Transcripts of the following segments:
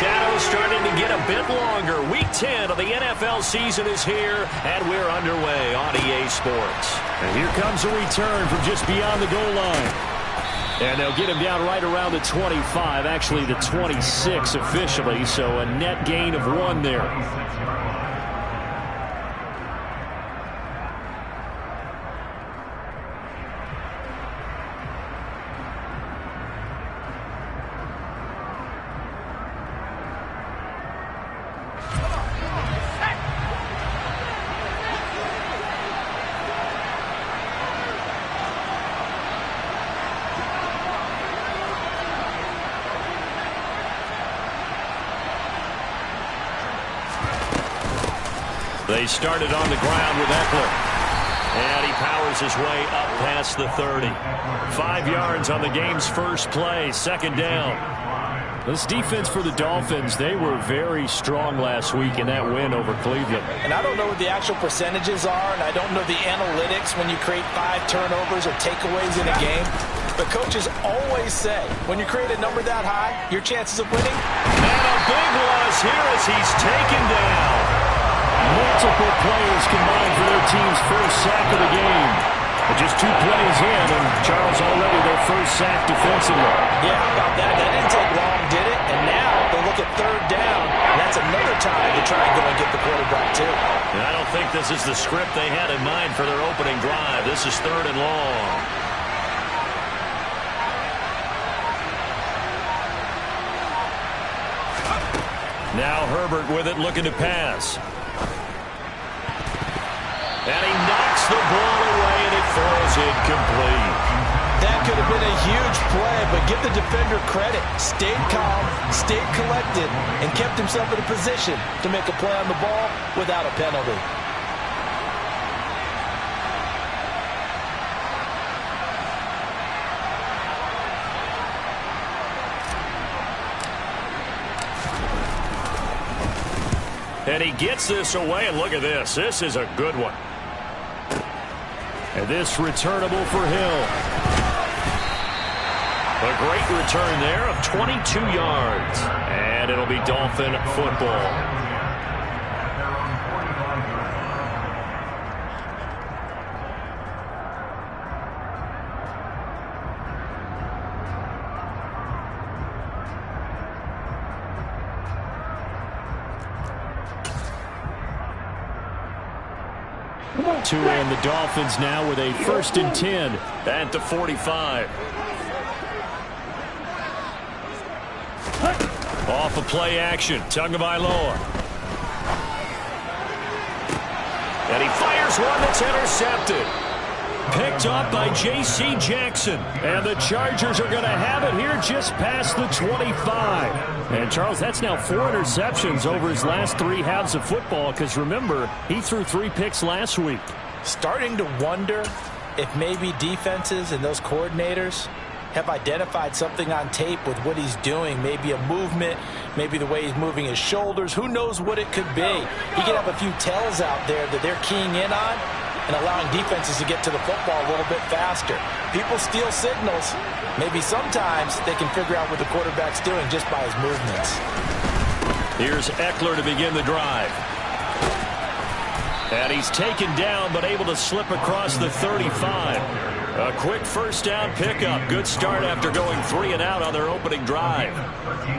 shadows starting to get a bit longer. Week 10 of the NFL season is here, and we're underway on EA Sports. And here comes a return from just beyond the goal line. And they'll get him down right around the 25, actually the 26 officially, so a net gain of 1 there. They started on the ground with Eckler. And he powers his way up past the 30. 5 yards on the game's first play, second down. This defense for the Dolphins, they were very strong last week in that win over Cleveland. And I don't know what the actual percentages are, and I don't know the analytics when you create 5 turnovers or takeaways in a game. But coaches always say, when you create a number that high, your chances of winning. And a big loss here as he's taken down. Multiple players combined for their team's first sack of the game. But just 2 plays in, and Charles already their first sack defensively. Yeah, how about that? That didn't take long, did it? And now they look at third down, and that's another time to try and go and get the quarterback, too. And I don't think this is the script they had in mind for their opening drive. This is third and long. Now Herbert with it, looking to pass. And he knocks the ball away, and it falls incomplete. That could have been a huge play, but give the defender credit. Stayed calm, stayed collected, and kept himself in a position to make a play on the ball without a penalty. And he gets this away, and look at this. This is a good one. And this returnable for Hill. A great return there of 22 yards. And it'll be Dolphin football. And the Dolphins now with a 1st and 10 at the 45. Off of play action, Tagovailoa. And he fires one that's intercepted. Picked up by J.C. Jackson. And the Chargers are going to have it here just past the 25. And, Charles, that's now 4 interceptions over his last 3 halves of football because, remember, he threw 3 picks last week. Starting to wonder if maybe defenses and those coordinators have identified something on tape with what he's doing. Maybe a movement, maybe the way he's moving his shoulders. Who knows what it could be? He could have a few tells out there that they're keying in on and allowing defenses to get to the football a little bit faster. People steal signals. Maybe sometimes they can figure out what the quarterback's doing just by his movements. Here's Eckler to begin the drive. And he's taken down but able to slip across the 35. A quick first down pickup. Good start after going 3 and out on their opening drive.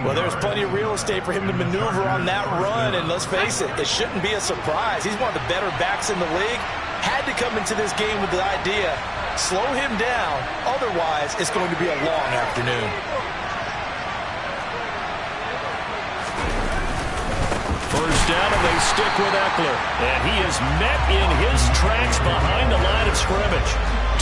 Well, there's plenty of real estate for him to maneuver on that run, and let's face it, it shouldn't be a surprise. He's one of the better backs in the league. Had to come into this game with the idea, slow him down, otherwise it's going to be a long afternoon. First down, and they stick with Eckler. And he is met in his tracks behind the line of scrimmage.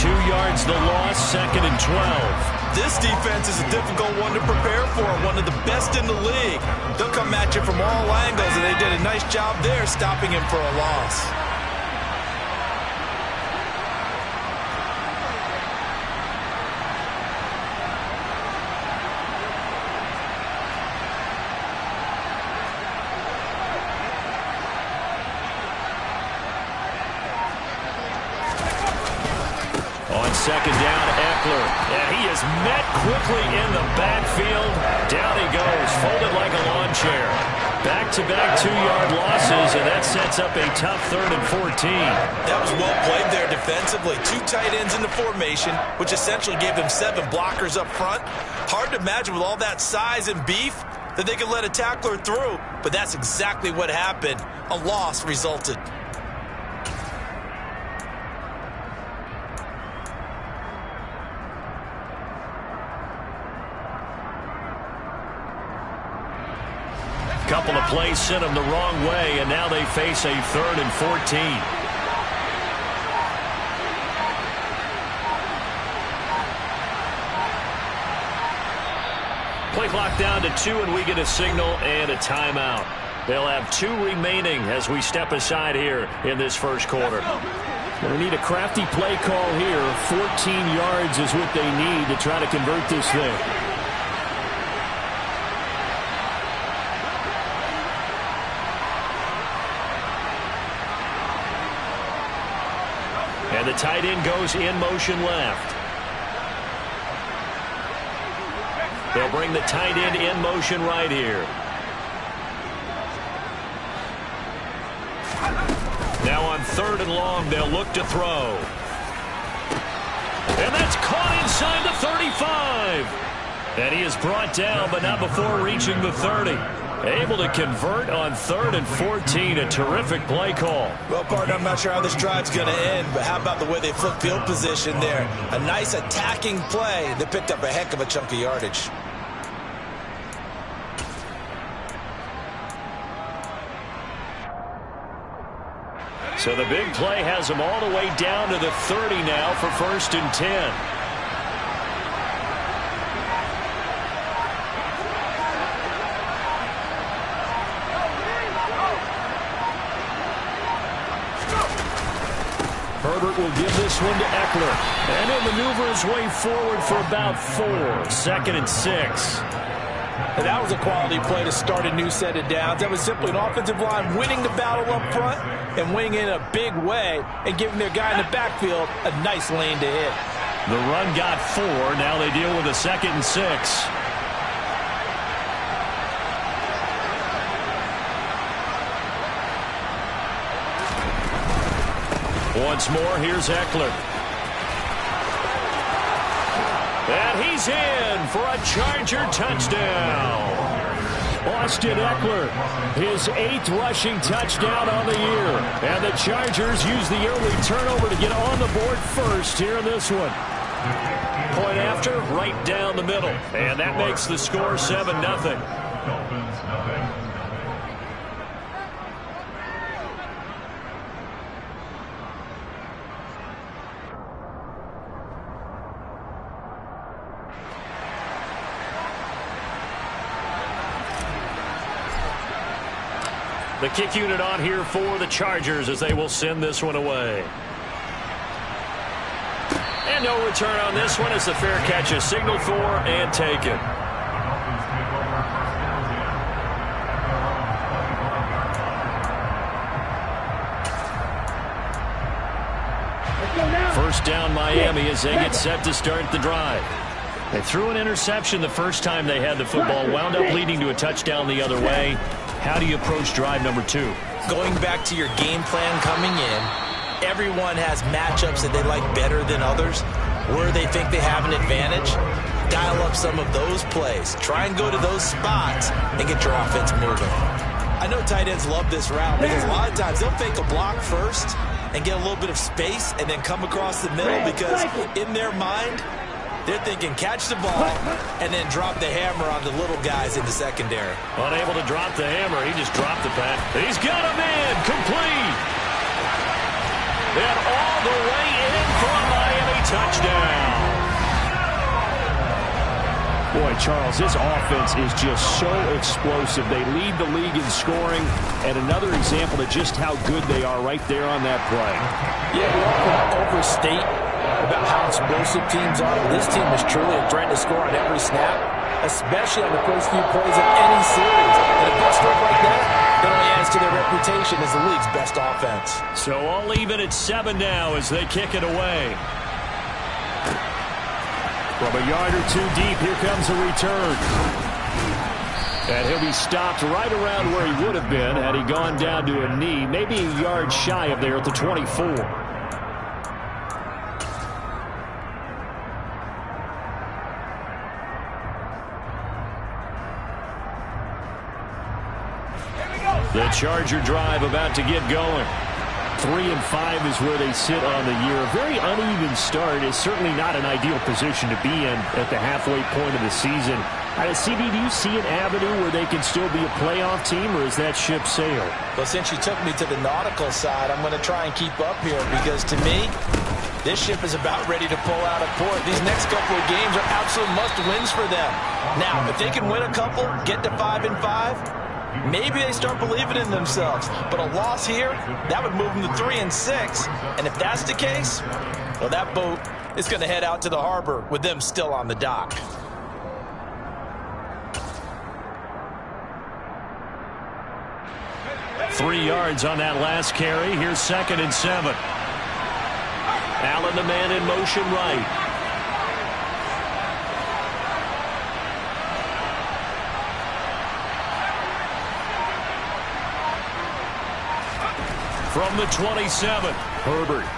2 yards the loss, 2nd and 12. This defense is a difficult one to prepare for, one of the best in the league. They'll come at you from all angles, and they did a nice job there stopping him for a loss. Second down, Eckler. And he is met quickly in the backfield. Down he goes, folded like a lawn chair. Back-to-back 2-yard losses, and that sets up a tough 3rd and 14. That was well played there defensively. 2 tight ends in the formation, which essentially gave them 7 blockers up front. Hard to imagine with all that size and beef that they could let a tackler through, but that's exactly what happened. A loss resulted. Couple of plays sent them the wrong way, and now they face a 3rd and 14. Play clock down to 2, and we get a signal and a timeout. They'll have 2 remaining as we step aside here in this first quarter. They need a crafty play call here. 14 yards is what they need to try to convert this thing. And the tight end goes in motion left. They'll bring the tight end in motion right here. Now on 3rd and long, they'll look to throw. And that's caught inside the 35. And he is brought down, but not before reaching the 30. Able to convert on 3rd and 14. A terrific play call. Well, partner, I'm not sure how this drive's going to end, but how about the way they flip field position there? A nice attacking play. They picked up a heck of a chunk of yardage. So the big play has them all the way down to the 30 now for 1st and 10. Herbert will give this one to Eckler. And he'll maneuver his way forward for about 4. 2nd and 6. And that was a quality play to start a new set of downs. That was simply an offensive line winning the battle up front and winning in a big way and giving their guy in the backfield a nice lane to hit. The run got 4. Now they deal with a 2nd and 6. Once more, here's Eckler. And he's in for a Charger touchdown. Austin Eckler, his 8th rushing touchdown on the year. And the Chargers use the early turnover to get on the board first here in this one. Point after, right down the middle. And that makes the score 7-0. The kick unit on here for the Chargers as they will send this one away. And no return on this one as the fair catch is signaled for and taken. First down Miami as they get set to start the drive. They threw an interception the first time they had the football, wound up leading to a touchdown the other way. How do you approach drive number 2? Going back to your game plan coming in, everyone has matchups that they like better than others, where they think they have an advantage. Dial up some of those plays. Try and go to those spots and get your offense moving. I know tight ends love this route because a lot of times they'll fake a block first and get a little bit of space and then come across the middle because in their mind, they're thinking catch the ball and then drop the hammer on the little guys in the secondary. Unable to drop the hammer. He just dropped the pass. He's got him in. Complete. And all the way in for a Miami touchdown. Boy, Charles, this offense is just so explosive. They lead the league in scoring, and another example of just how good they are right there on that play. Yeah, we often overstate about how explosive teams are. This team is truly a threat to score on every snap, especially on the first few plays of any series. And a big stroke like that only adds to their reputation as the league's best offense. So all even at 7 now as they kick it away. From a yard or 2 deep, here comes a return. And he'll be stopped right around where he would have been had he gone down to a knee, maybe a yard shy of there at the 24. The Charger drive about to get going. 3-5 is where they sit on the year. A very uneven start is certainly not an ideal position to be in at the halfway point of the season. CD, do you see an avenue where they can still be a playoff team, or is that ship sailed? Well, since you took me to the nautical side, I'm going to try and keep up here because, to me, this ship is about ready to pull out of port. These next couple of games are absolute must-wins for them. Now, if they can win a couple, get to 5-5, maybe they start believing in themselves. But a loss here, that would move them to 3-6. And if that's the case, well, that boat is going to head out to the harbor with them still on the dock. Three yards on that last carry. Here's 2nd and 7. Allen, the man in motion right. From the 27, Herbert.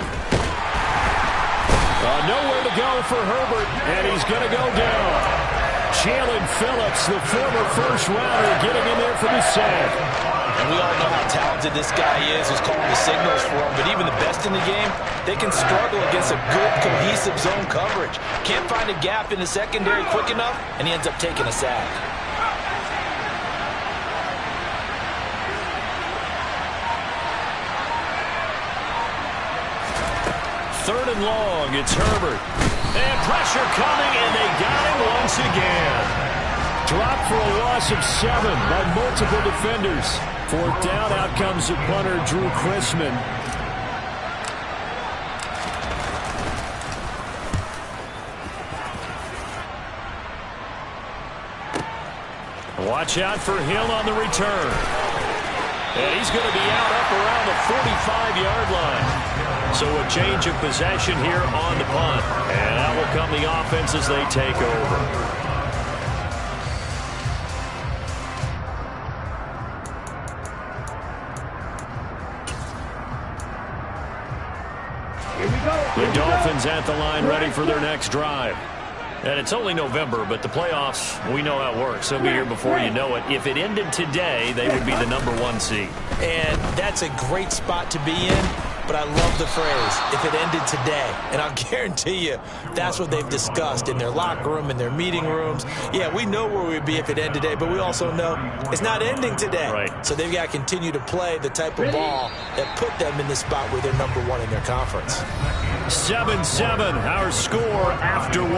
Nowhere to go for Herbert, and he's going to go down. Jalen Phillips, the former first-rounder, getting in there for the sack. And we all know how talented this guy is who's calling the signals for him. But even the best in the game, they can struggle against a good, cohesive zone coverage. Can't find a gap in the secondary quick enough, and he ends up taking a sack. Third and long, it's Herbert. And pressure coming, and they got him once again. Dropped for a loss of 7 by multiple defenders. 4th down, out comes the punter, Drew Chrisman. Watch out for Hill on the return. And he's going to be out up around the 45-yard line. So a change of possession here on the punt. And out will come the offense as they take over. The Dolphins at the line ready for their next drive. And it's only November, but the playoffs, we know how it works. They'll be here before you know it. If it ended today, they would be the #1 seed. And that's a great spot to be in, but I love the phrase, if it ended today. And I'll guarantee you, that's what they've discussed in their locker room, in their meeting rooms. Yeah, we know where we'd be if it ended today, but we also know it's not ending today. Right. So they've got to continue to play the type of ball that put them in the spot where they're #1 in their conference. 7-7, our score after 1.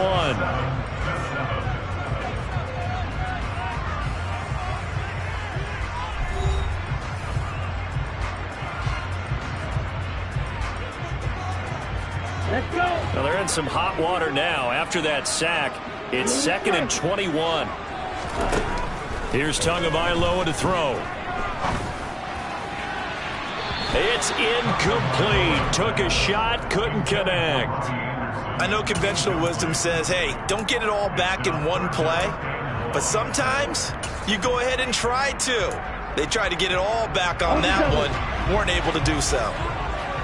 Let's go. Now they're in some hot water now. After that sack, it's 2nd and 21. Here's Tagovailoa to throw. It's incomplete. Took a shot, couldn't connect. I know conventional wisdom says, hey, don't get it all back in one play. But sometimes you go ahead and try to. They tried to get it all back on that one. Weren't able to do so.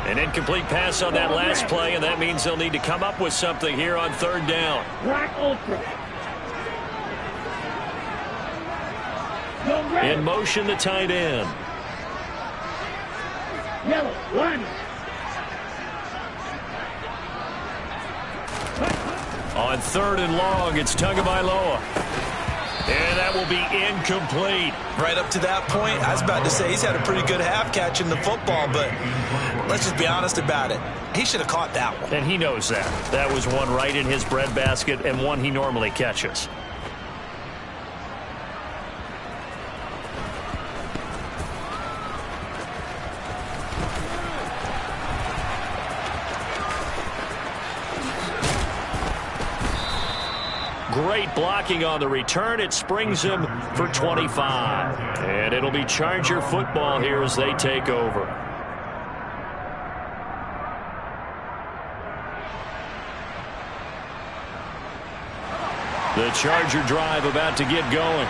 An incomplete pass on that last play, and that means they'll need to come up with something here on 3rd down. Black Ultra. In motion, the tight end. Yellow, 1. On 3rd and long, it's Tagovailoa. And that will be incomplete. Right up to that point, I was about to say he's had a pretty good half catching the football, but let's just be honest about it. He should have caught that one. And he knows that. That was one right in his breadbasket and one he normally catches. Great blocking on the return. It springs him for 25. And it'll be Charger football here as they take over. The Charger drive about to get going.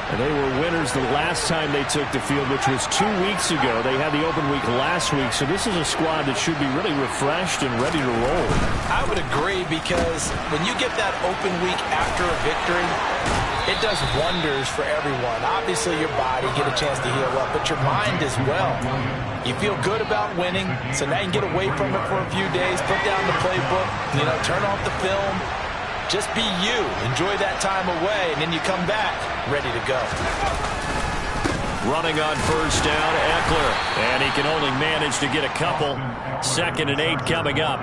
And they were winners the last time they took the field, which was 2 weeks ago. They had the open week last week, so this is a squad that should be really refreshed and ready to roll. I would agree, because when you get that open week after a victory, it does wonders for everyone. Obviously, your body get a chance to heal up, but your mind as well. You feel good about winning, so now you can get away from it for a few days, put down the playbook, turn off the film. Just be you. Enjoy that time away, and then you come back ready to go. Running on first down, Ekeler. And he can only manage to get a couple. 2nd and 8 coming up.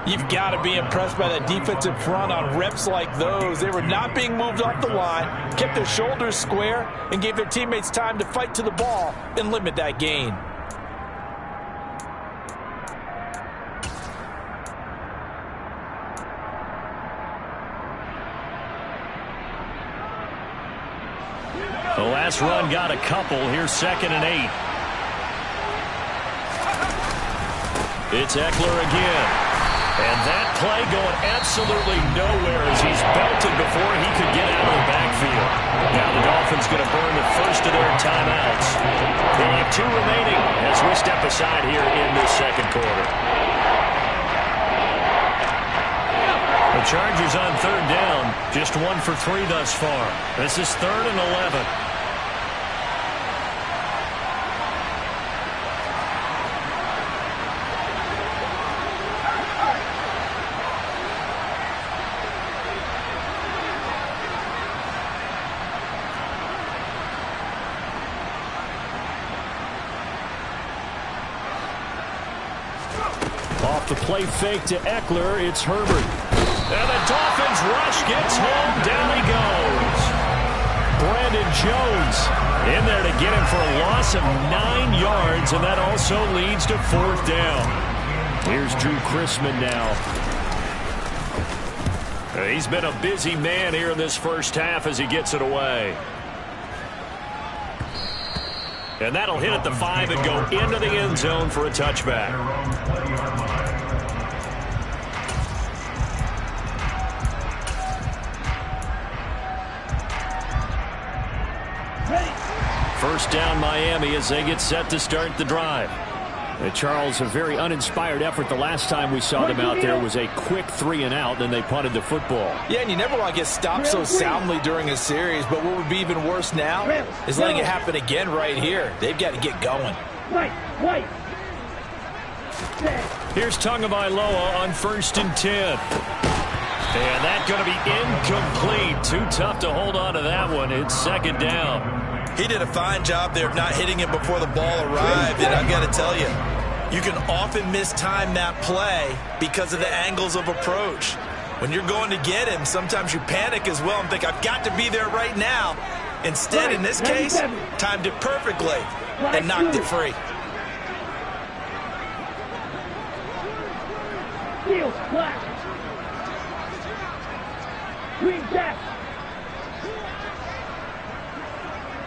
You've got to be impressed by that defensive front on reps like those. They were not being moved off the line, kept their shoulders square, and gave their teammates time to fight to the ball and limit that gain. The last run got a couple. Here's 2nd and 8. It's Ekeler again. And that play going absolutely nowhere as he's belted before he could get out of the backfield. Now the Dolphins going to burn the first of their timeouts. They have 2 remaining as we step aside here in this second quarter. The Chargers on 3rd down, just 1 for 3 thus far. This is 3rd and 11. Off the play fake to Ekeler, it's Herbert. And the Dolphins rush gets home. Down he goes. Brandon Jones in there to get him for a loss of 9 yards, and that also leads to 4th down. Here's Drew Chrisman now. He's been a busy man here in this first half as he gets it away. And that'll hit at the 5 and go into the end zone for a touchback. First down Miami as they get set to start the drive. Charles, a very uninspired effort. The last time we saw them out there was a quick 3 and out, then they punted the football. Yeah, and you never want to get stopped so soundly during a series, but what would be even worse now is letting it happen again right here. They've got to get going. Wait. Here's Tagovailoa on 1st and 10. And that's going to be incomplete. Too tough to hold on to that one. It's 2nd down. He did a fine job there of not hitting it before the ball arrived, and I've got to tell you, you can often mistime that play because of the angles of approach. When you're going to get him, sometimes you panic as well and think, I've got to be there right now. Instead, in this case, timed it perfectly and knocked it free. Field flat. Green back.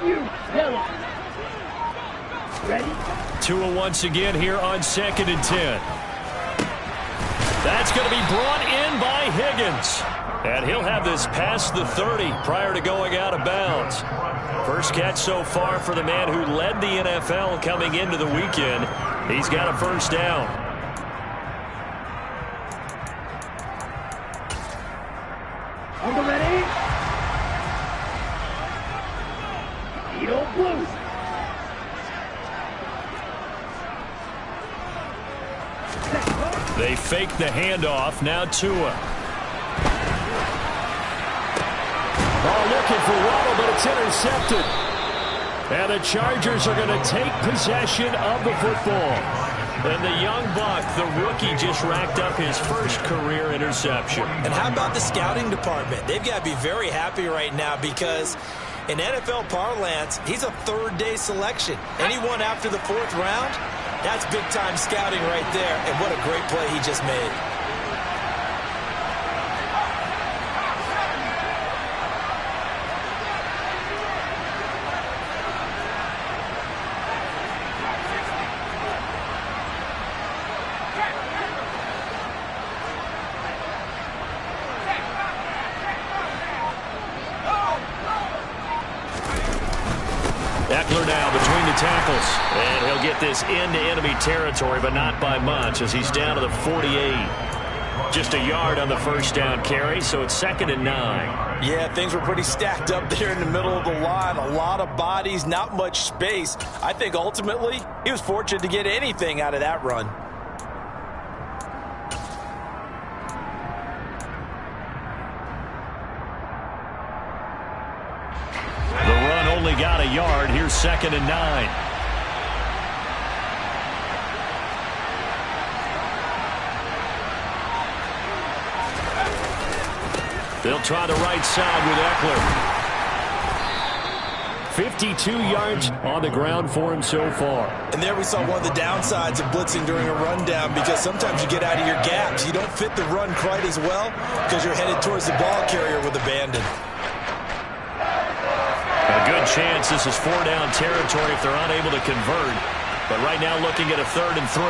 You tell him. Ready? Tua once again here on 2nd and 10. That's going to be brought in by Higgins. And he'll have this past the 30 prior to going out of bounds. First catch so far for the man who led the NFL coming into the weekend. He's got a first down. On the ready? Eagle blue. They fake the handoff. Now Tua. Ball looking for Waddle, but it's intercepted. And the Chargers are going to take possession of the football. And the young buck, the rookie, just racked up his first career interception. And how about the scouting department? They've got to be very happy right now because in NFL parlance, he's a third-day selection. Anyone after the 4th round, that's big-time scouting right there. And what a great play he just made. Eckler now between the tackles. And he'll get this into enemy territory, but not by much as he's down to the 48. Just a yard on the first down carry, so it's 2nd and 9. Yeah, things were pretty stacked up there in the middle of the line. A lot of bodies, not much space. I think ultimately he was fortunate to get anything out of that run. The run only got a yard. Here's 2nd and 9. They'll try the right side with Eckler. 52 yards on the ground for him so far. And there we saw one of the downsides of blitzing during a rundown, because sometimes you get out of your gaps. You don't fit the run quite as well because you're headed towards the ball carrier with abandon. A good chance this is 4-down territory if they're unable to convert. But right now looking at a 3rd and 3.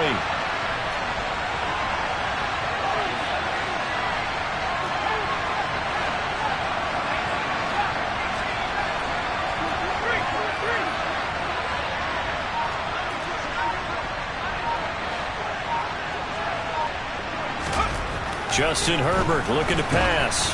Justin Herbert looking to pass.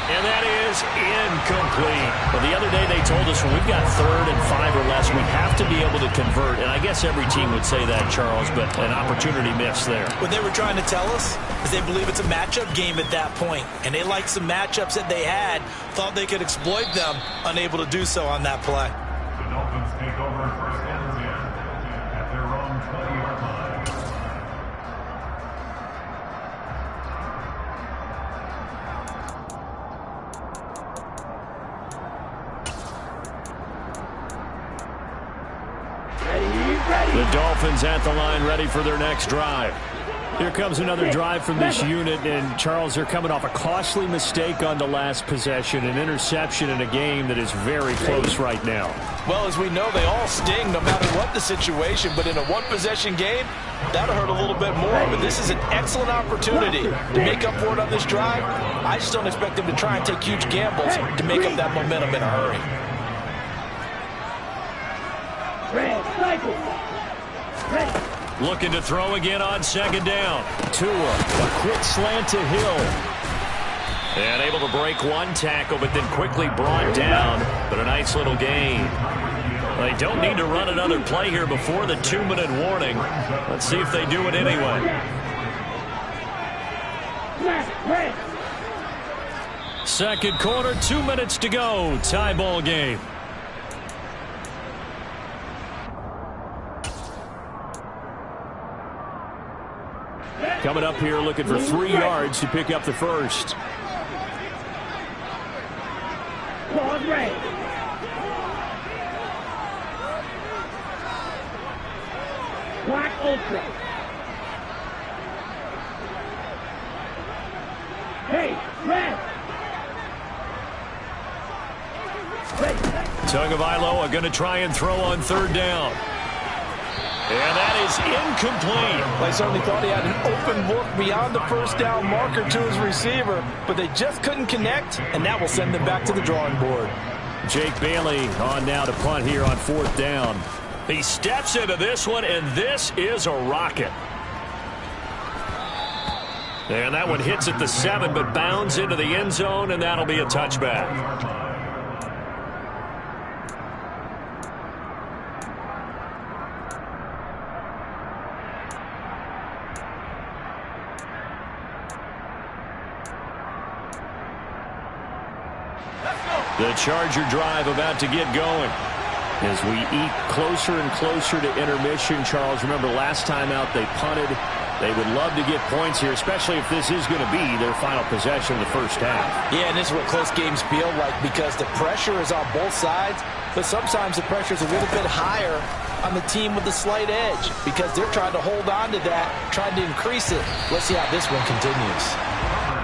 And that is incomplete. Well, the other day they told us when we've got 3rd and 5 or less, we have to be able to convert. And I guess every team would say that, Charles, but an opportunity missed there. What they were trying to tell us is they believe it's a matchup game at that point. And they liked some matchups that they had, thought they could exploit them, unable to do so on that play. The Dolphins take over 1st and 10 at their own 20-yard line. The Dolphins at the line ready for their next drive. Here comes another drive from this unit, and Charles, they're coming off a costly mistake on the last possession, an interception in a game that is very close right now. Well, as we know, they all sting no matter what the situation, but in a one-possession game, that'll hurt a little bit more. But this is an excellent opportunity to make up for it on this drive. I just don't expect them to try and take huge gambles to make up that momentum in a hurry. Looking to throw again on 2nd down. Tua, a quick slant to Hill. And able to break one tackle, but then quickly brought down. But a nice little gain. They don't need to run another play here before the 2-minute warning. Let's see if they do it anyway. Second quarter, 2 minutes to go. Tie ball game. Coming up here looking for 3 yards to pick up the first. Claude Ray. Black Ultra. Hey, red. Tagovailoa are going to try and throw on 3rd down. And that is incomplete. They certainly thought he had an open look beyond the first down marker to his receiver, but they just couldn't connect, and that will send them back to the drawing board. Jake Bailey on now to punt here on 4th down. He steps into this one, and this is a rocket. And that one hits at the 7, but bounds into the end zone, and that'll be a touchback. The Charger drive about to get going. As we eat closer and closer to intermission, Charles, remember last time out they punted. They would love to get points here, especially if this is going to be their final possession of the first half. Yeah, and this is what close games feel like because the pressure is on both sides, but sometimes the pressure is a little bit higher on the team with the slight edge because they're trying to hold on to that, trying to increase it. Let's see how this one continues.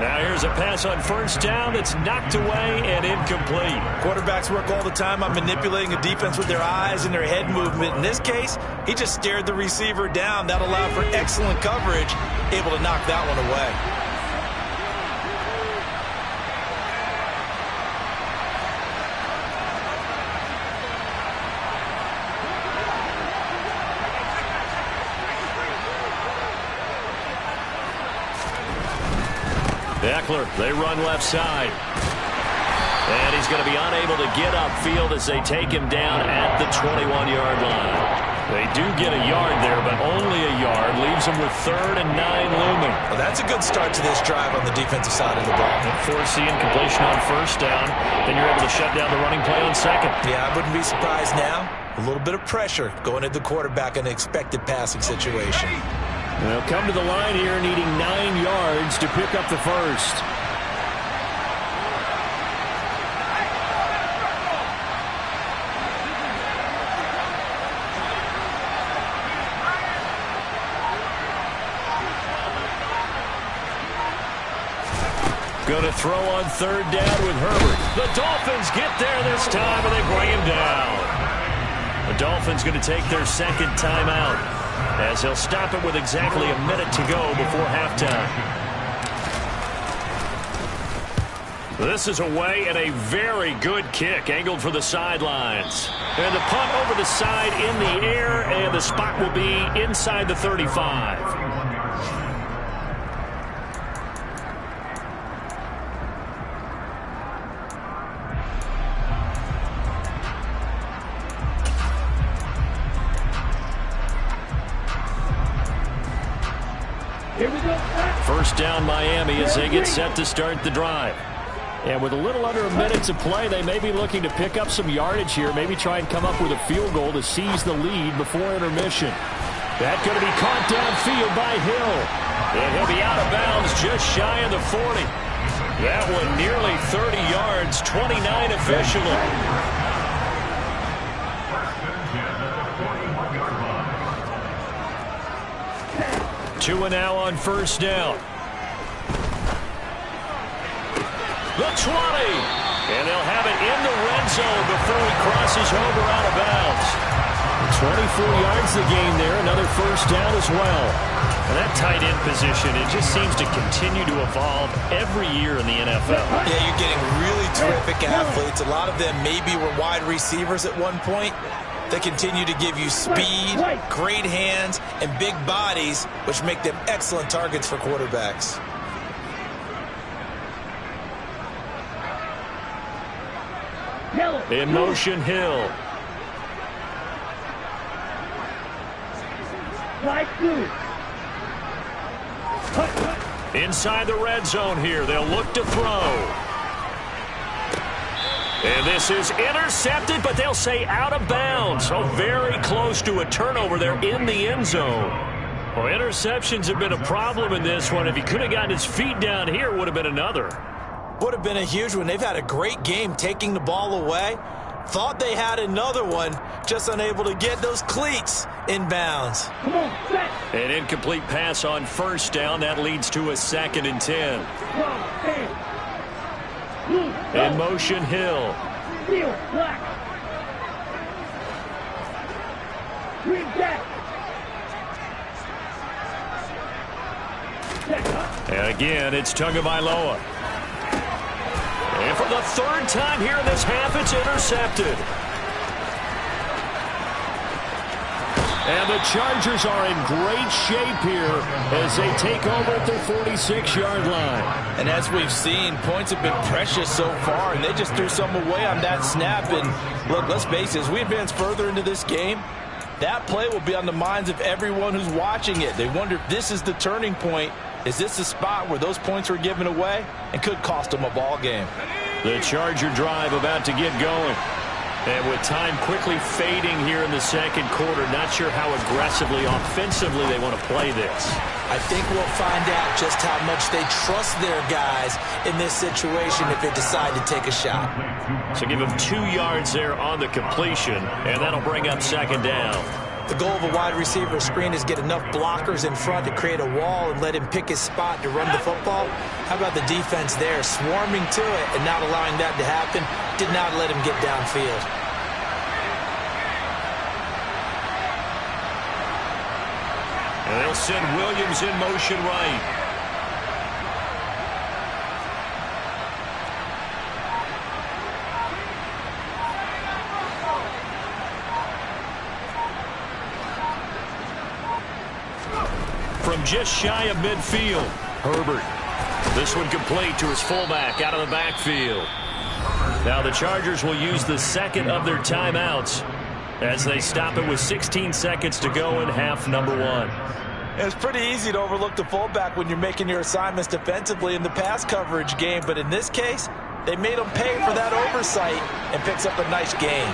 Now here's a pass on 1st down that's knocked away and incomplete. Quarterbacks work all the time on manipulating a defense with their eyes and their head movement. In this case, he just stared the receiver down. That allowed for excellent coverage, able to knock that one away. Ekeler. They run left side. And he's going to be unable to get upfield as they take him down at the 21-yard line. They do get a yard there, but only a yard. Leaves them with 3rd and 9 looming. Well, that's a good start to this drive on the defensive side of the ball. And forcing completion on 1st down. Then you're able to shut down the running play on 2nd. Yeah, I wouldn't be surprised now. A little bit of pressure going at the quarterback in an expected passing situation. They'll come to the line here needing 9 yards to pick up the first. Going to throw on 3rd down with Herbert. The Dolphins get there this time, and they bring him down. The Dolphins going to take their 2nd timeout, as they'll stop it with exactly a minute to go before halftime. This is away and a very good kick, angled for the sidelines. And the punt over the side in the air, and the spot will be inside the 35. Here we go. 1st down Miami as they get set to start the drive. And with a little under a minute to play, they may be looking to pick up some yardage here, maybe try and come up with a field goal to seize the lead before intermission. That's going to be caught downfield by Hill. And he'll be out of bounds just shy of the 40. That one nearly 30 yards, 29 officially. 2 and now on 1st down. The 20. And they'll have it in the red zone before he crosses over out of bounds. 24 yards the gain there. Another 1st down as well. And that tight end position, it just seems to continue to evolve every year in the NFL. Yeah, you're getting really terrific athletes. A lot of them maybe were wide receivers at one point. They continue to give you speed, great hands, and big bodies, which make them excellent targets for quarterbacks. In motion, Hill. Inside the red zone here. They'll look to throw. And this is intercepted, but they'll say out of bounds. So very close to a turnover there in the end zone. Well, interceptions have been a problem in this one. If he could have gotten his feet down here, it would have been another. Would have been a huge one. They've had a great game taking the ball away. Thought they had another one, just unable to get those cleats in bounds. Come on, set. An incomplete pass on 1st down. That leads to a 2nd and 10. In motion, Hill. Steel, black. Green back. And again, it's Tagovailoa. And for the 3rd time here in this half, it's intercepted. And the Chargers are in great shape here as they take over at their 46-yard line. And as we've seen, points have been precious so far, and they just threw some away on that snap. And look, let's face it, as we advance further into this game, that play will be on the minds of everyone who's watching it. They wonder if this is the turning point. Is this the spot where those points were given away and could cost them a ball game? The Charger drive about to get going. And with time quickly fading here in the 2nd quarter, not sure how aggressively, offensively they want to play this. I think we'll find out just how much they trust their guys in this situation if they decide to take a shot. So give them 2 yards there on the completion, and that'll bring up 2nd down. The goal of a wide receiver screen is get enough blockers in front to create a wall and let him pick his spot to run the football. How about the defense there, swarming to it and not allowing that to happen? Did not let him get downfield. And they'll send Williams in motion right. From just shy of midfield, Herbert. This one complete to his fullback out of the backfield. Now the Chargers will use the second of their timeouts as they stop it with 16 seconds to go in half number one. It's pretty easy to overlook the fullback when you're making your assignments defensively in the pass coverage game, but in this case, they made him pay for that oversight and picks up a nice gain.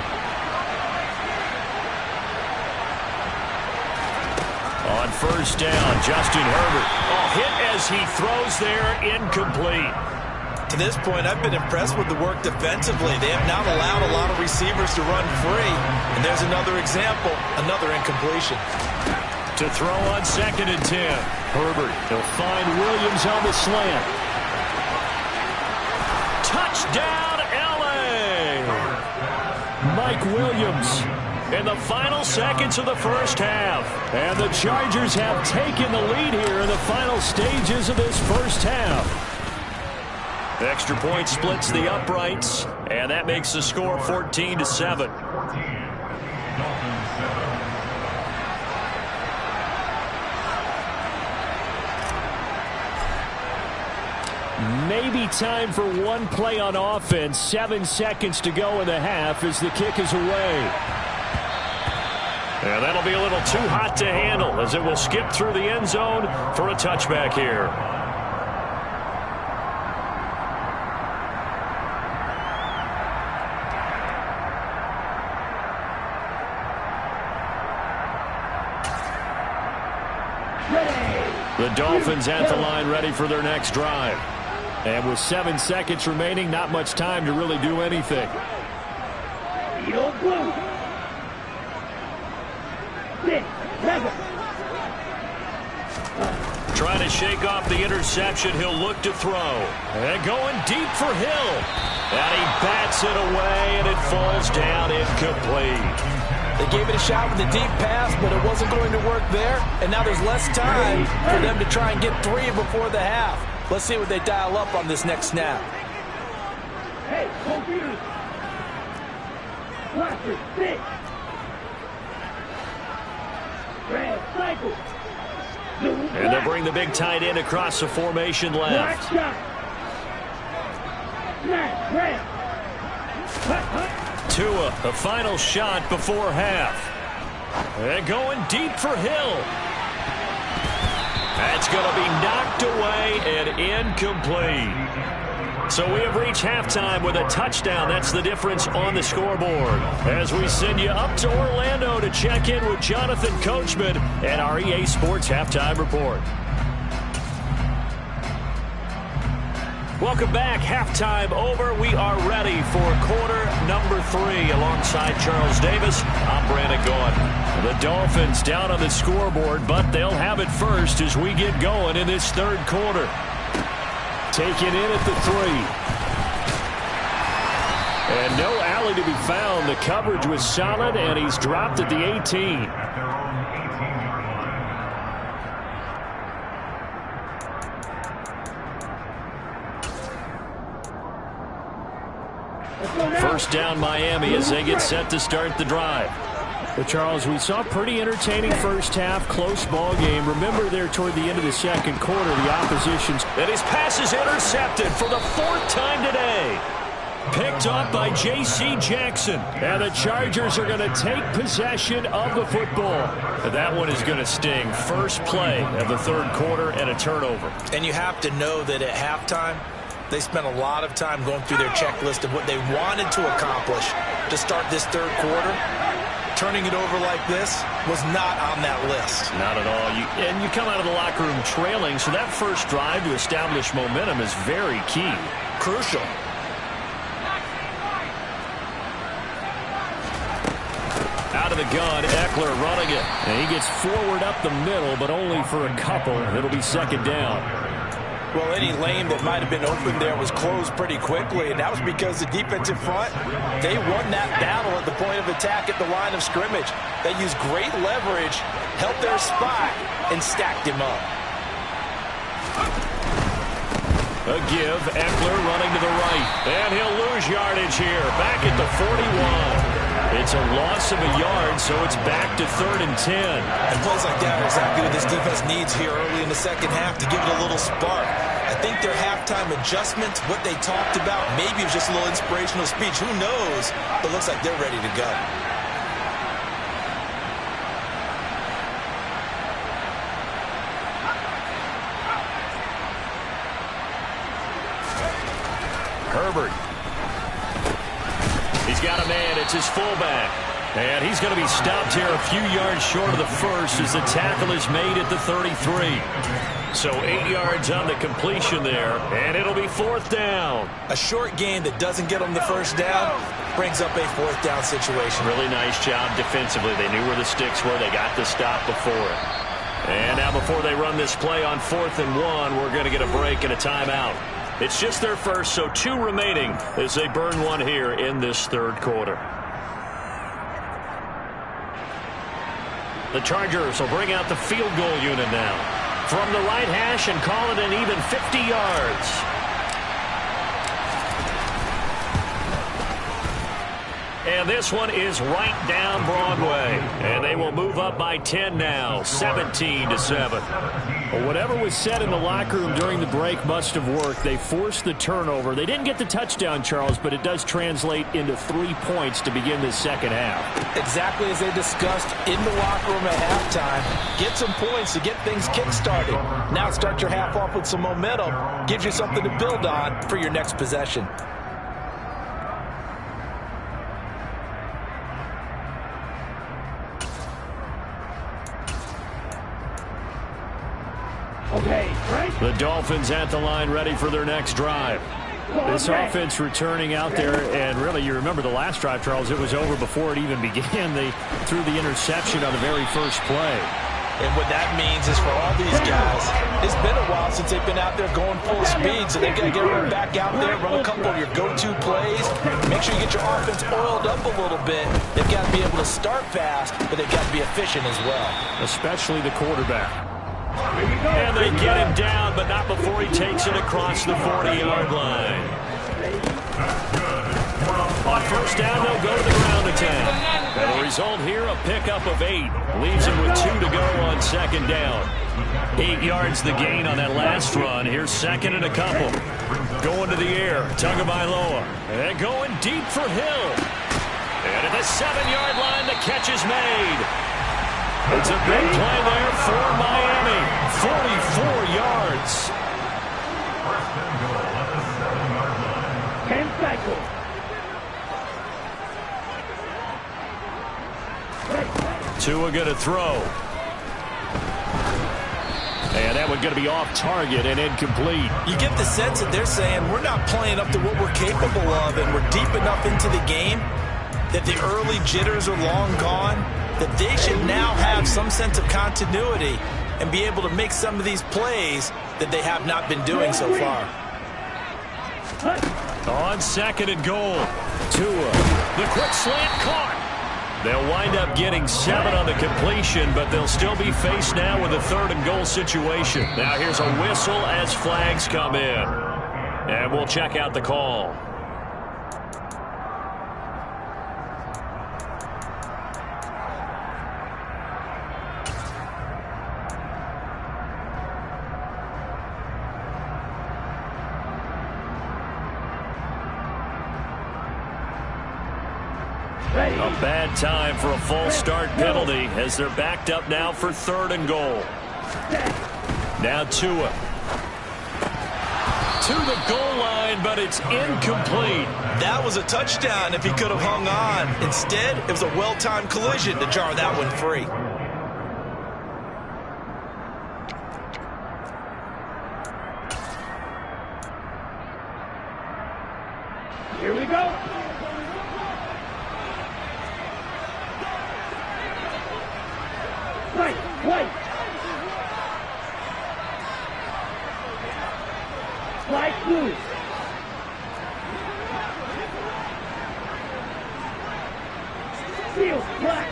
On first down, Justin Herbert. Hit as he throws there, incomplete. To this point, I've been impressed with the work defensively. They have not allowed a lot of receivers to run free. And there's another example, another incompletion. To throw on 2nd and 10. Herbert, he'll find Williams on the slant. Touchdown, L.A. Mike Williams in the final seconds of the first half. And the Chargers have taken the lead here in the final stages of this first half. Extra point splits the uprights, and that makes the score 14-7. Maybe time for one play on offense. 7 seconds to go in the half as the kick is away. And that'll be a little too hot to handle as it will skip through the end zone for a touchback here. The Dolphins at the line ready for their next drive. And with 7 seconds remaining, not much time to really do anything. Blue. 6, 7. Trying to shake off the interception. He'll look to throw. And going deep for Hill. And he bats it away, and it falls down incomplete. They gave it a shot with a deep pass, but it wasn't going to work there. And now there's less time for them to try and get 3 before the half. Let's see what they dial up on this next snap. Hey, computers. Watcher, 6. Red cycle. And they'll bring the big tight end across the formation left. Black shot. Smash, red. Hut, hut. Tua, the final shot before half. And going deep for Hill. That's going to be knocked away and incomplete. So we have reached halftime with a touchdown. That's the difference on the scoreboard. As we send you up to Orlando to check in with Jonathan Coachman and our EA Sports Halftime Report. Welcome back. Halftime over. We are ready for quarter number 3 alongside Charles Davis. I'm Brandon Gaudin. The Dolphins down on the scoreboard, but they'll have it first as we get going in this third quarter. Taken in at the 3. And no alley to be found. The coverage was solid, and he's dropped at the 18. First down Miami as they get set to start the drive. But Charles, we saw a pretty entertaining first half, close ball game. Remember there toward the end of the second quarter, the opposition's... And his pass is intercepted for the 4th time today. Picked off by J.C. Jackson. And the Chargers are going to take possession of the football. And that one is going to sting. First play of the third quarter and a turnover. And you have to know that at halftime, they spent a lot of time going through their checklist of what they wanted to accomplish to start this third quarter. Turning it over like this was not on that list. Not at all. And you come out of the locker room trailing, so that first drive to establish momentum is very key. Crucial. Out of the gun, Eckler running it. And he gets forward up the middle, but only for a couple. It'll be second down. Well, any lane that might have been open there was closed pretty quickly, and that was because the defensive front, they won that battle at the point of attack at the line of scrimmage. They used great leverage, held their spot, and stacked him up. A give, Eckler running to the right, and he'll lose yardage here, back at the 41. It's a loss of a yard, so it's back to 3rd and 10. And plays like that are exactly what this defense needs here early in the second half to give it a little spark. I think their halftime adjustments, what they talked about, maybe it was just a little inspirational speech. Who knows? But it looks like they're ready to go. Herbert. He's got a man. It's his fullback. And he's going to be stopped here a few yards short of the first as the tackle is made at the 33. So 8 yards on the completion there, and it'll be fourth down. A short game that doesn't get them the first down brings up a fourth down situation. Really nice job defensively. They knew where the sticks were. They got the stop before it. And now before they run this play on 4th and 1, we're going to get a break and a timeout. It's just their first, so 2 remaining as they burn one here in this third quarter. The Chargers will bring out the field goal unit now from the right hash and call it an even 50 yards. And this one is right down Broadway. And they will move up by 10 now, 17-7. Well, whatever was said in the locker room during the break must have worked. They forced the turnover. They didn't get the touchdown, Charles, but it does translate into 3 points to begin the second half. Exactly as they discussed in the locker room at halftime. Get some points to get things kick-started. Now start your half off with some momentum. Gives you something to build on for your next possession. Okay, right? The Dolphins at the line ready for their next drive. This offense returning out there, and really, you remember the last drive, Charles, it was over before it even began. They threw the interception on the very first play. And what that means is for all these guys, it's been a while since they've been out there going full speed, so they've got to get everyone back out there, run a couple of your go-to plays, make sure you get your offense oiled up a little bit. They've got to be able to start fast, but they've got to be efficient as well. Especially the quarterback. And they get him down, but not before he takes it across the 40-yard line. On first down, they'll go to the ground attack. And the result here, a pickup of 8. Leaves him with 2 to go on second down. 8 yards the gain on that last run. Here's second and a couple. Going to the air, Tagovailoa. And going deep for Hill. And at the 7-yard line, the catch is made. It's a big play there for Miami. 44 yards. 10 cycles. Tua going to throw. And that one going to be off target and incomplete. You get the sense that they're saying we're not playing up to what we're capable of, and we're deep enough into the game that the early jitters are long gone, that they should now have some sense of continuity and be able to make some of these plays that they have not been doing so far. On second and goal, Tua. The quick slant caught. They'll wind up getting 7 on the completion, but they'll still be faced now with a third and goal situation. Now here's a whistle as flags come in. And we'll check out the call. A bad time for a false start penalty as they're backed up now for third and goal. Now Tua. To the goal line, but it's incomplete. That was a touchdown if he could have hung on. Instead, it was a well-timed collision to jar that one free. Here we go. Right, right. Slide loose. Seal, black.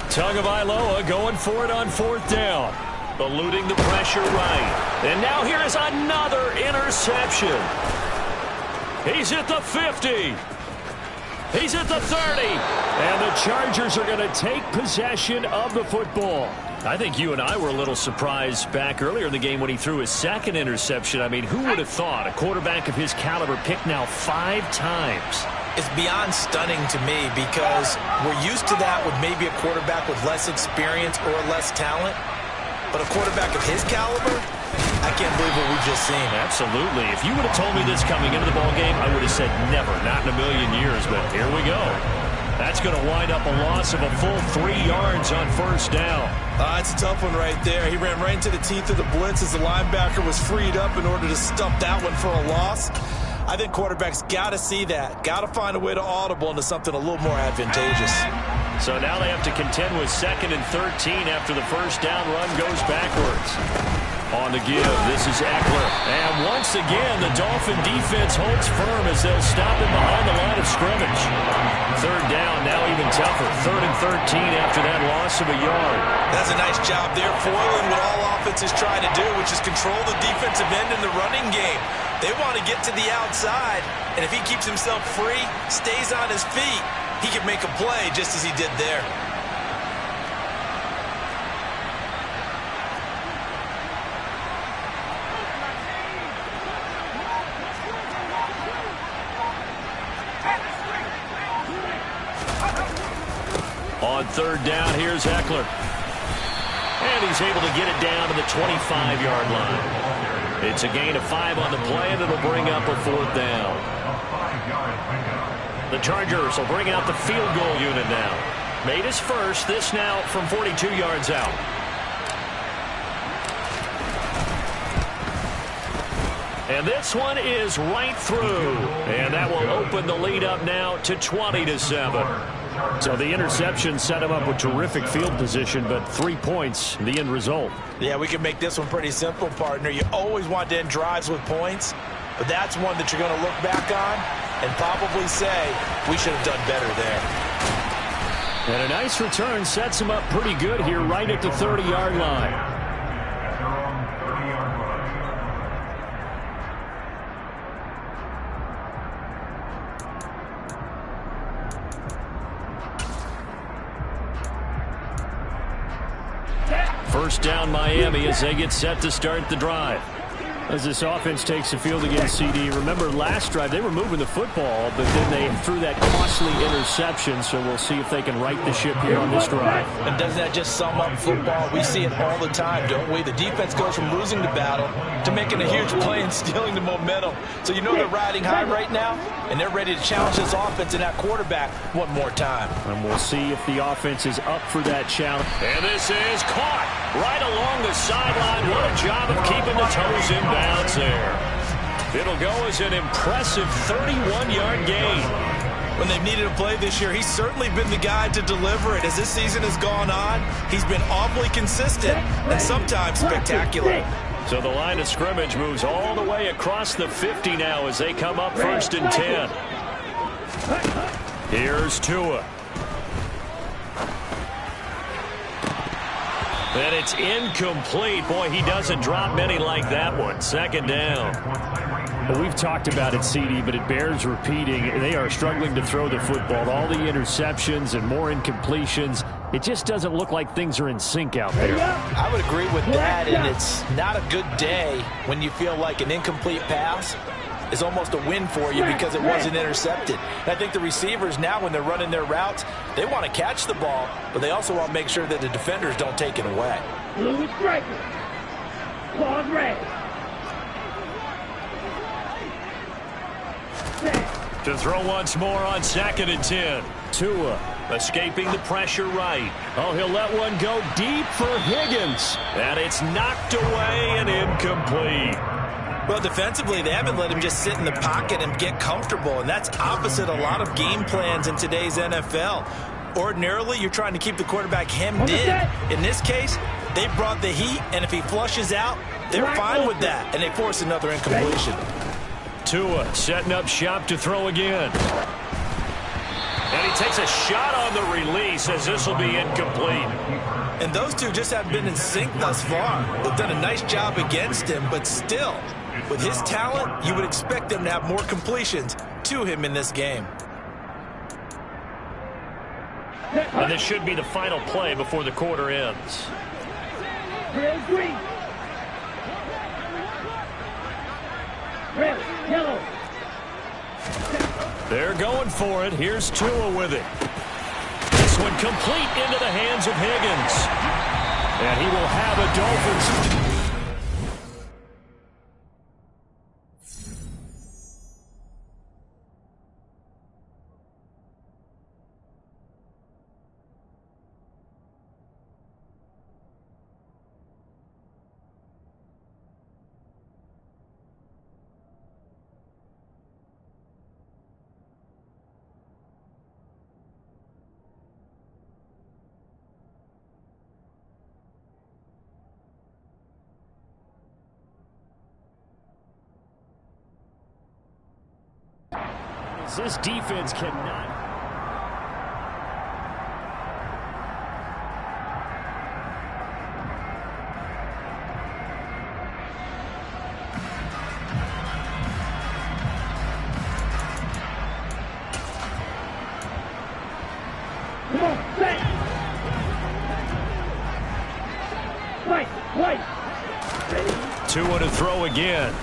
Tagovailoa going for it on fourth down. Eluding the pressure right. And now here is another interception. He's at the 50. He's at the 30. And the Chargers are going to take possession of the football. I think you and I were a little surprised back earlier in the game when he threw his second interception. I mean, who would have thought a quarterback of his caliber picked now 5 times? It's beyond stunning to me because we're used to that with maybe a quarterback with less experience or less talent. But a quarterback of his caliber, I can't believe what we've just seen. Absolutely. If you would have told me this coming into the ballgame, I would have said never, not in a million years. But here we go. That's going to wind up a loss of a full 3 yards on first down. It's a tough one right there. He ran right into the teeth of the blitz as the linebacker was freed up in order to stuff that one for a loss. I think quarterbacks got to see that. Got to find a way to audible into something a little more advantageous. So now they have to contend with 2nd and 13 after the first down run goes backwards. On the give, this is Eckler. And once again, the Dolphin defense holds firm as they'll stop him behind the line of scrimmage. 3rd down, now even tougher. 3rd and 13 after that loss of a yard. That's a nice job there, foiling what all offenses try to do, which is control the defensive end in the running game. They want to get to the outside, and if he keeps himself free, stays on his feet, he can make a play just as he did there. On 3rd down, here's Eckler. And he's able to get it down to the 25-yard line. It's a gain of 5 on the play, and it'll bring up a 4th down. The Chargers will bring out the field goal unit now. Made his first, this now from 42 yards out. And this one is right through. And that will open the lead up now to 20-7. So the interception set him up with terrific field position, but 3 points, the end result. Yeah, we can make this one pretty simple, partner. You always want to end drives with points, but that's one that you're going to look back on and probably say, we should have done better there. And a nice return sets him up pretty good here right at the 30-yard line. First down Miami as they get set to start the drive. As this offense takes the field against CD. Remember last drive they were moving the football, but then they threw that costly interception, so we'll see if they can right the ship here on this drive. And doesn't that just sum up football? We see it all the time, don't we? The defense goes from losing the battle to making a huge play and stealing the momentum. So you know they're riding high right now, and they're ready to challenge this offense and that quarterback one more time. And we'll see if the offense is up for that challenge. And this is caught right along the sideline. What a job of keeping the toes in bounds there. It'll go as an impressive 31-yard gain. When they've needed a play this year, he's certainly been the guy to deliver it. As this season has gone on, he's been awfully consistent and sometimes spectacular. So the line of scrimmage moves all the way across the 50 now as they come up 1st and 10. Here's Tua. And it's incomplete. Boy, he doesn't drop many like that one. 2nd down. Well, we've talked about it, CD, but it bears repeating. They are struggling to throw the football. All the interceptions and more incompletions. It just doesn't look like things are in sync out there. I would agree with that, and it's not a good day when you feel like an incomplete pass is almost a win for you because it wasn't intercepted. And I think the receivers now, when they're running their routes, they want to catch the ball, but they also want to make sure that the defenders don't take it away. Blue is striker. Claws red. To throw once more on 2nd and 10. Tua escaping the pressure right. Oh, he'll let one go deep for Higgins. And it's knocked away and incomplete. Well, defensively, they haven't let him just sit in the pocket and get comfortable, and that's opposite a lot of game plans in today's NFL. Ordinarily, you're trying to keep the quarterback hemmed in. In this case, they brought the heat, and if he flushes out, they're fine with that, and they force another incompletion. Tua setting up shop to throw again. And he takes a shot on the release as this will be incomplete. And those two just haven't been in sync thus far. They've done a nice job against him, but still, with his talent, you would expect them to have more completions to him in this game. And this should be the final play before the quarter ends. Red, green. Red, yellow. They're going for it. Here's Tua with it. This one complete into the hands of Higgins. And he will have a Dolphins. This defense cannot. Come on, set. Right, right. Ready? Tua to throw again.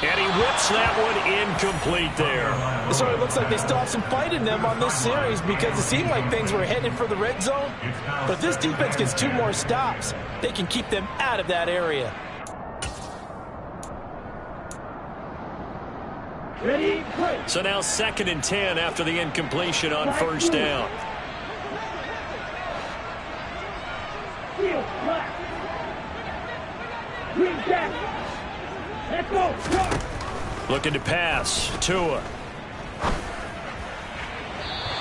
And he whips that one incomplete there. So it looks like they still have some fight in them on this series because it seemed like things were headed for the red zone. But if this defense gets 2 more stops, they can keep them out of that area. Ready, play. So now 2nd and 10 after the incompletion on first down. Field, black. Green, jack. Let's go. Start. Looking to pass. Tua.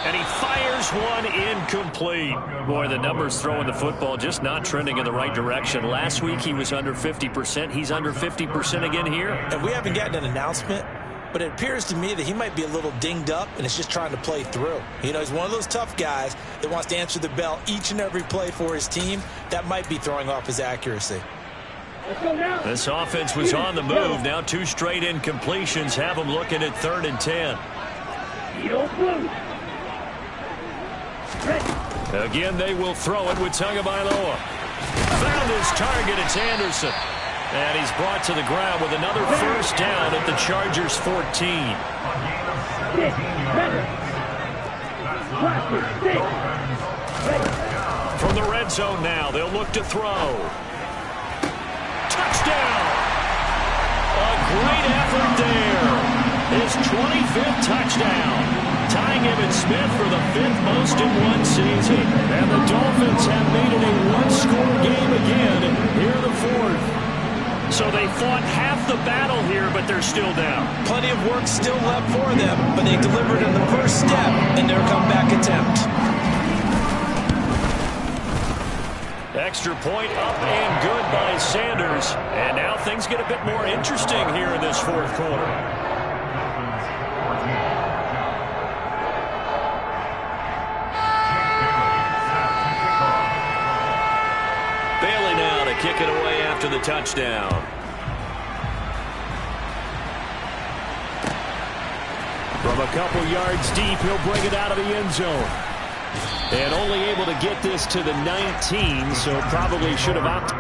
And he fires one incomplete. Boy, the numbers throwing the football just not trending in the right direction. Last week he was under 50%. He's under 50% again here. And we haven't gotten an announcement, but it appears to me that he might be a little dinged up and is just trying to play through. You know, he's one of those tough guys that wants to answer the bell each and every play for his team. That might be throwing off his accuracy. Let's go now. This offense was on the move. Now 2 straight incompletions have them looking at 3rd and 10. Field, blue. Ready. Again, they will throw it with Tagovailoa. Found his target. It's Anderson. And he's brought to the ground with another first down at the Chargers' 14. Six. Ready. Classic. 6. Ready. From the red zone now, they'll look to throw. Touchdown! A great effort there. His 25th touchdown. Tying Emmitt Smith for the 5th most in one season. And the Dolphins have made it a one-score game again here in the 4th. So they fought half the battle here, but they're still down. Plenty of work still left for them, but they delivered in the first step in their comeback attempt. Extra point up and good by Sanders. And now things get a bit more interesting here in this 4th quarter. Bailey now to kick it away after the touchdown. From a couple yards deep, he'll bring it out of the end zone. And only able to get this to the 19, so probably should have opted.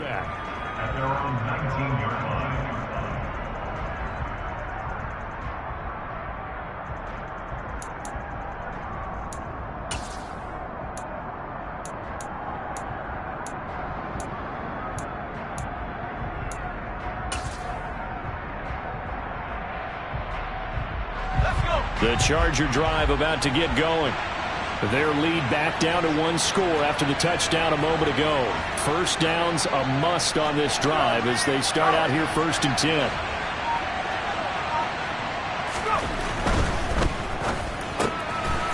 back. At their own 19-yard line. The Charger drive about to get going. Their lead back down to 1 score after the touchdown a moment ago. First down's a must on this drive as they start out here 1st and 10.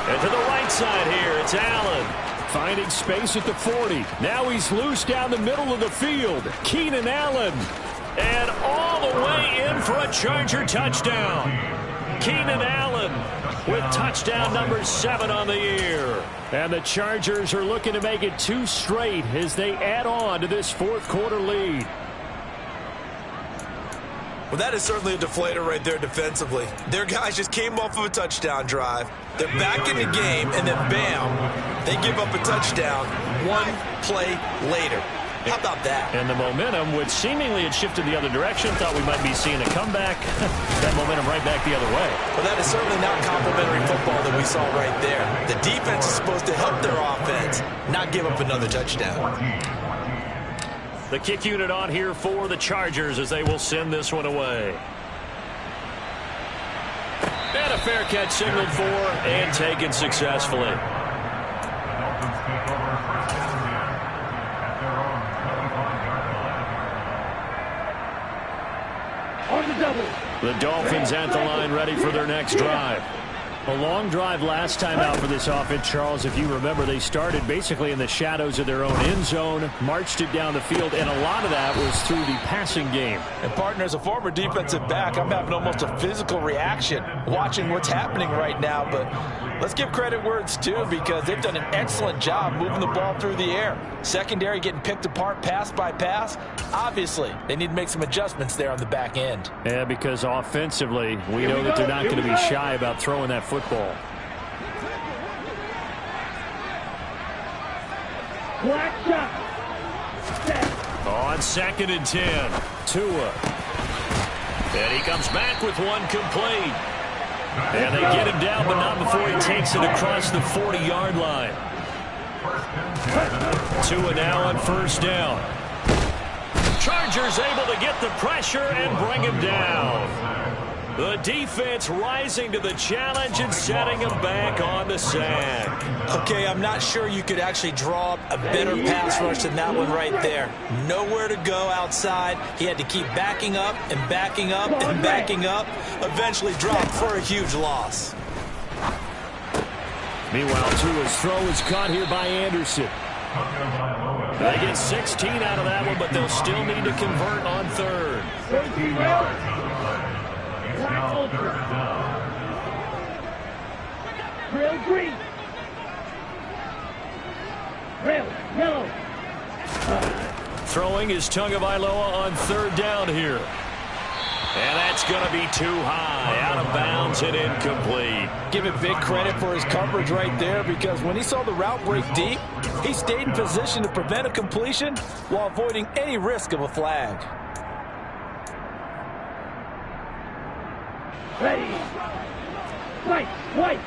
And to the right side here, it's Allen. Finding space at the 40. Now he's loose down the middle of the field. Keenan Allen. And all the way in for a Charger touchdown. Keenan Allen with touchdown number 7 on the year. And the Chargers are looking to make it 2 straight as they add on to this 4th quarter lead. Well, that is certainly a deflator right there defensively. Their guys just came off of a touchdown drive. They're back in the game, and then bam, they give up a touchdown 1 play later. How about that? And the momentum, which seemingly had shifted the other direction, thought we might be seeing a comeback. That momentum right back the other way. Well, that is certainly not complimentary football that we saw right there. The defense is supposed to help their offense, not give up another touchdown. The kick unit on here for the Chargers as they will send this one away. And a fair catch signaled for and taken successfully. The Dolphins at the line ready for their next drive. A long drive last time out for this offense, Charles. If you remember, they started basically in the shadows of their own end zone, marched it down the field, and a lot of that was through the passing game. And, partner, as a former defensive back, I'm having almost a physical reaction watching what's happening right now. But let's give credit where it's due because they've done an excellent job moving the ball through the air. Secondary getting picked apart pass by pass. Obviously, they need to make some adjustments there on the back end. Yeah, because offensively, we know that they're not going to be shy about throwing that football. Black shot. On 2nd and 10, Tua. And he comes back with one complete. And they get him down, but not before he takes it across the 40-yard line. Tua now on 1st down. Chargers able to get the pressure and bring him down. The defense rising to the challenge and setting him back on the sack. Okay, I'm not sure you could actually draw up a better pass rush than that one right there. Nowhere to go outside. He had to keep backing up and backing up and backing up. Eventually dropped for a huge loss. Meanwhile, Tua's throw is caught here by Anderson. They get 16 out of that one, but they'll still need to convert on 3rd. Trail green. Trail yellow. Throwing is Tagovailoa on 3rd down here. And that's going to be too high, out of bounds and incomplete. Give it big credit for his coverage right there because when he saw the route break deep, he stayed in position to prevent a completion while avoiding any risk of a flag. Ready. White. White.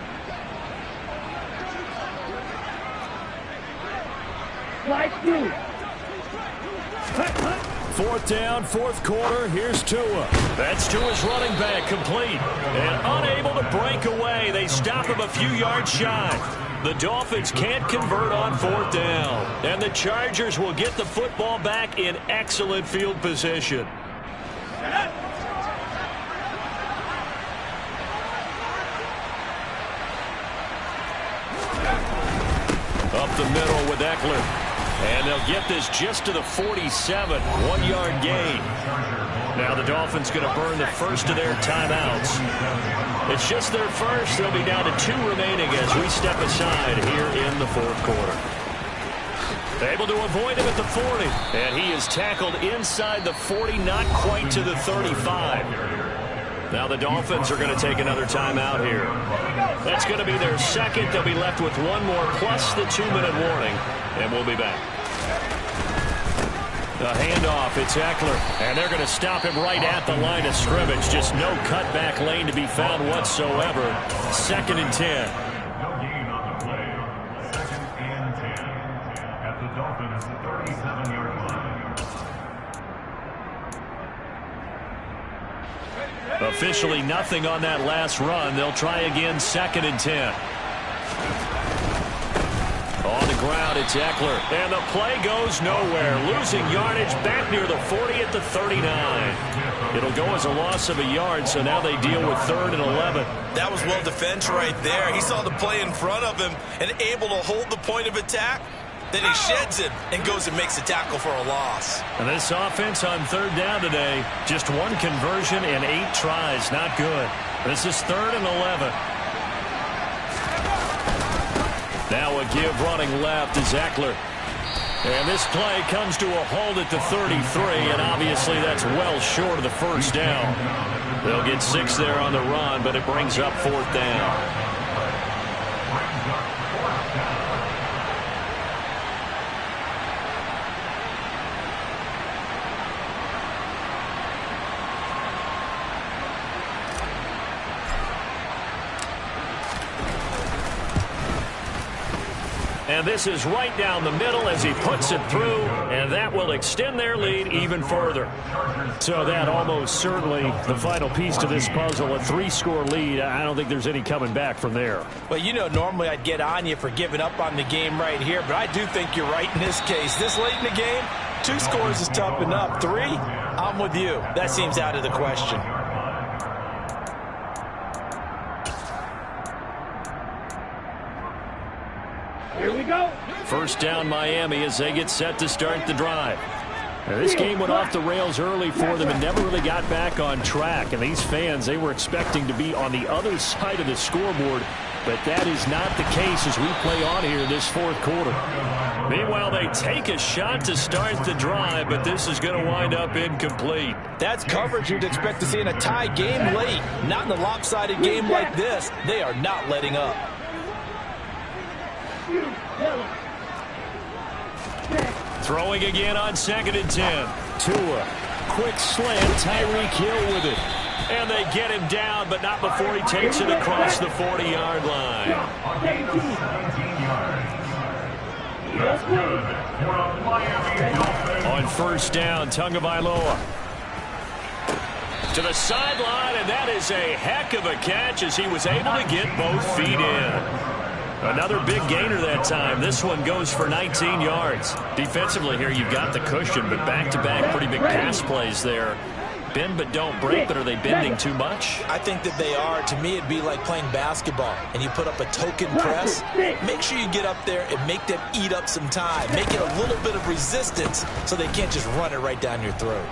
Slide through. 4th down, 4th quarter. Here's Tua. That's Tua's running back, complete. And unable to break away. They stop him a few yards shy. The Dolphins can't convert on 4th down. And the Chargers will get the football back in excellent field position. Up the middle with Eckler. And they'll get this just to the 47, 1-yard gain. Now the Dolphins going to burn the first of their timeouts. It's just their first. They'll be down to 2 remaining as we step aside here in the 4th quarter. Able to avoid him at the 40. And he is tackled inside the 40, not quite to the 35. Now the Dolphins are going to take another timeout here. That's going to be their second. They'll be left with 1 more plus the 2-minute warning. And we'll be back. The handoff, it's Eckler, and they're going to stop him right at the line of scrimmage. Just no cutback lane to be found whatsoever. 2nd and 10. No gain on the play. 2nd and 10. At the Dolphins, 37-yard line. Officially nothing on that last run. They'll try again, 2nd and 10. On the ground, it's Eckler. And the play goes nowhere. Losing yardage back near the 40 at the 39. It'll go as a loss of a yard, so now they deal with 3rd and 11. That was well defended right there. He saw the play in front of him and able to hold the point of attack. Then he sheds it and goes and makes a tackle for a loss. And this offense on 3rd down today, just 1 conversion and 8 tries. Not good. This is 3rd and 11. Now a give running left is Eckler. And this play comes to a halt at the 33, and obviously that's well short of the 1st down. They'll get 6 there on the run, but it brings up 4th down. And this is right down the middle as he puts it through, and that will extend their lead even further. So that almost certainly the final piece to this puzzle, a 3-score lead. I don't think there's any coming back from there. Well, you know, normally I'd get on you for giving up on the game right here, but I do think you're right in this case. This late in the game, 2 scores is tough enough. 3, I'm with you. That seems out of the question. Here we go. 1st down Miami as they get set to start the drive. Now, this game went off the rails early for them and never really got back on track. And these fans, they were expecting to be on the other side of the scoreboard. But that is not the case as we play on here this 4th quarter. Meanwhile, they take a shot to start the drive, but this is going to wind up incomplete. That's coverage you'd expect to see in a tie game late. Not in a lopsided game like this. They are not letting up. Throwing again on 2nd and 10. Tua, quick slant, Tyreek Hill with it. And they get him down, but not before he takes it across the 40-yard line. On 1st down, Tagovailoa to the sideline, and that is a heck of a catch as he was able to get both feet in. Another big gainer that time. This one goes for 19 yards. Defensively here, you've got the cushion, but back-to-back pretty big pass plays there. Bend but don't break, but are they bending too much? I think that they are. To me, it'd be like playing basketball, and you put up a token press. Make sure you get up there and make them eat up some time. Make it a little bit of resistance so they can't just run it right down your throat.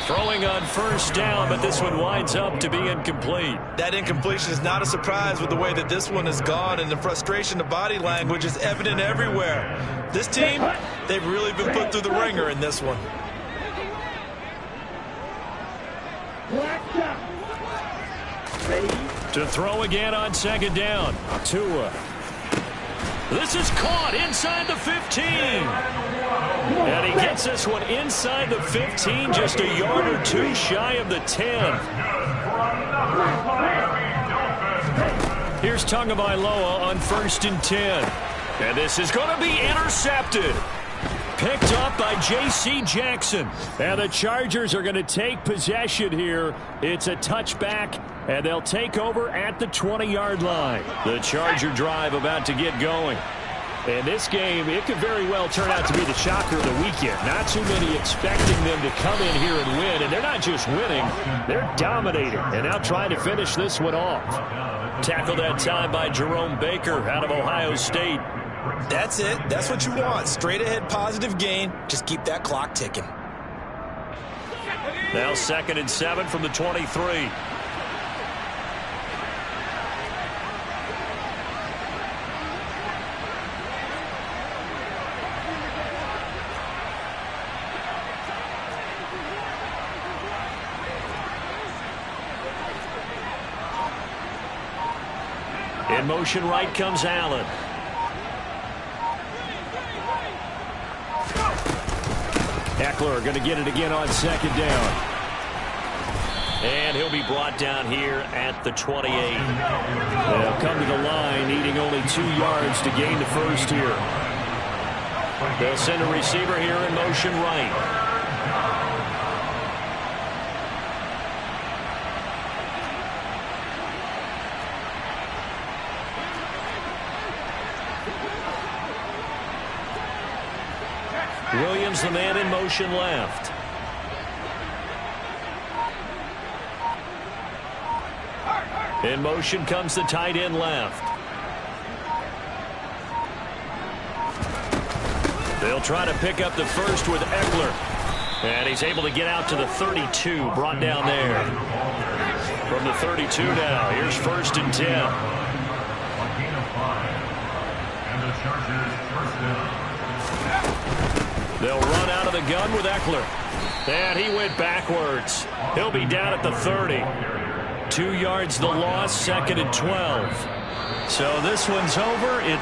Throwing on 1st down, but this one winds up to be incomplete. That incompletion is not a surprise with the way that this one has gone, and the frustration, the body language is evident everywhere. This team, they've really been put through the ringer in this one. To throw again on 2nd down. Tua. This is caught inside the 15. And he gets this one inside the 15, just a yard or 2 shy of the 10. Here's Tagovailoa on 1st and 10. And this is going to be intercepted. Picked up by J.C. Jackson. And the Chargers are going to take possession here. It's a touchback, and they'll take over at the 20-yard line. The Charger drive about to get going. And this game, it could very well turn out to be the shocker of the weekend. Not too many expecting them to come in here and win. And they're not just winning, they're dominating. And now trying to finish this one off. Tackled that time by Jerome Baker out of Ohio State. That's it. That's what you want. Straight ahead positive gain. Just keep that clock ticking. Now 2nd and 7 from the 23. In motion right comes Allen. Eckler going to get it again on second down. And he'll be brought down here at the 28. They'll come to the line, needing only 2 yards to gain the first here. They'll send a receiver here in motion right. Williams, the man in motion left. In motion comes the tight end left. They'll try to pick up the first with Eckler. And he's able to get out to the 32, brought down there. From the 32 now, here's 1st and 10. And the Chargers first down. They'll run out of the gun with Eckler. And he went backwards. He'll be down at the 30. 2 yards the loss, 2nd and 12. So this one's over. It's